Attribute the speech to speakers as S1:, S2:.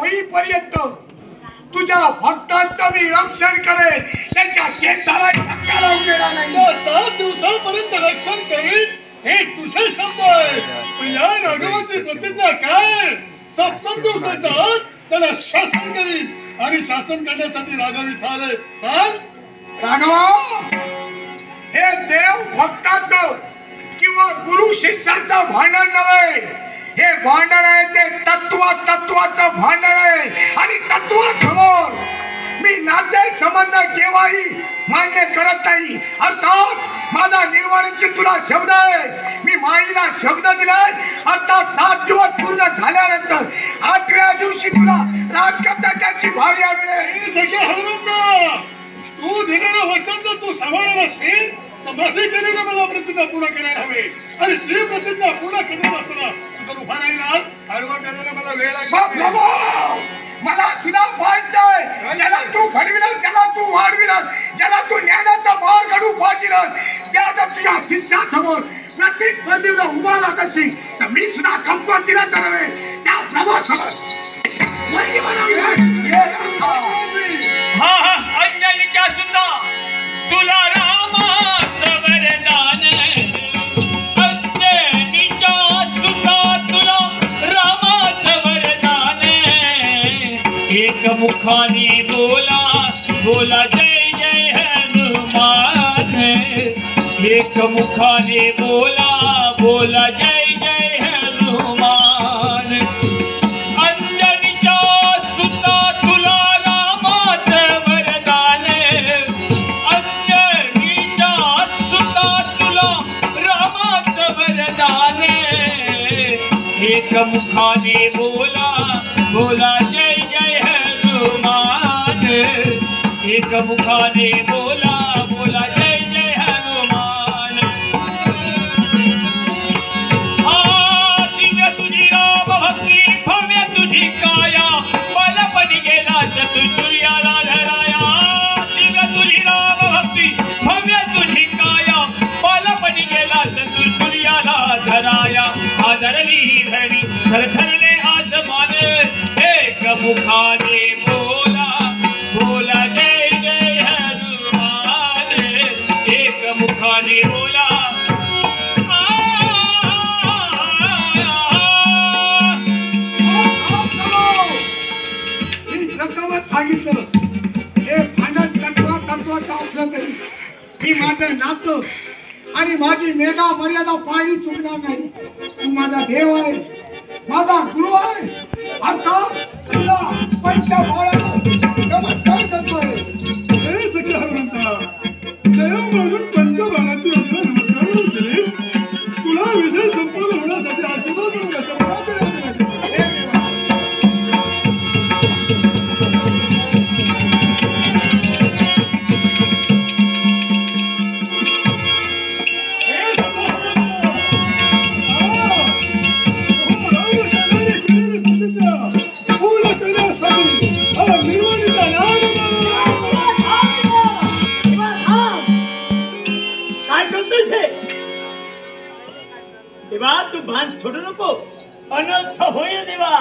S1: होईपर्यंत तुझ्या भक्तांचं मी रक्षण करेन, त्यांच्या केसाला धक्का लावून देणार नाही.
S2: 7 दिवसापर्यंत रक्षण करीन हे तुझे शब्द आहे, पण या राघवाची प्रतिज्ञा काय? 7 दिवसाच्या आत त्याला शासन करीन आणि शासन करण्यासाठी राघव इथं आले. चाल
S1: राघवा, हे देव भक्तांचं किंवा गुरु शिष्याचं भांडण नव्हे, हे भांडण आहे ते तत्वाचं भांडण आहे. आणि तत्वासमोर मी नाते संबंध केव्हाही मान्य करत नाही. अर्थात माझा निर्वाणीची तुला शब्द आहे, मी माईला शब्द दिलाय. अर्थात 7 दिवस पूर्ण झाल्यानंतर 8व्या दिवशी तुला राजकर्त्याची भार्या मिळेल.
S2: सगळे हनुमंत, तू दिलेलं वचन जर तू सांभाळणार असेल तर माझे केलेलं मला प्रतिज्ञा पूर्ण करायला हवे. आणि ती प्रतिज्ञा पूर्ण करणार असताना तू तर उभा राहिलास, आडवा करायला मला वेळ लागेल.
S1: मला सुद्धा पाहायचंय, ज्याला तू घडविलास, ज्याला तू वाढविलास, ज्याला तू ज्ञानाचा बाळ घडू पाहिलास, त्या जर तुझ्या शिष्यासमोर प्रतिस्पर्धी जर उभा राहत असेल तर मी सुद्धा कमकुवत दिला नव्हे, त्या प्रभासमोर
S3: अंजनीच्या सुद्धा तुला रामाचं वरदान, अंजनीच्या सुद्धा तुला रामाचं वरदान. एक मुखाने बोला बोला जय जय हनुमान, एक मुखाने बोला बोला जय जय हनुमान. अंजनीच्या सुद्धा तुला रामाचं वरदान, अंजनीच्या सुद्धा तुला रामाचं वरदान. एक मुखाने बोला बोला जय जय हनुमान, एक मुखाने बोला बोला जय जय हनुमान. हा दिव्य तुझी राम भक्ती, भव्य तुझी काया, बालपणी गेला चतुर्याला धराया. दिव्य तुझी राम भक्ती, भव्य तुझी काया, बालपणी गेला चतुर्याला धराया. आदरली ही धरणी थरथरले आसमान, एक मुखाने बोला बोला जय जय हनुमान, एक मुखाने बोला.
S1: प्रथमच सांगितलं, हे भांडण तत्वाचं असलं तरी मी माझं नातं आणि माझी मेधा मर्यादा पायरी चुकणार नाही. तू माझा देव आहेस, माझा गुरु आहेस. अर्थात तुला पंचबाळाला नमस्कार करतोय.
S2: हे सगळे हनुमंता, देव म्हणून पंचबाणाची आपल्याला नमस्कार केले. तुला विजय संपूर्ण होण्यासाठी आशीर्वाद म्हणून कशाप्रकारे करायचे लागेल?
S3: देवा तू भान सोडू नको, अनर्थ होईल देवा.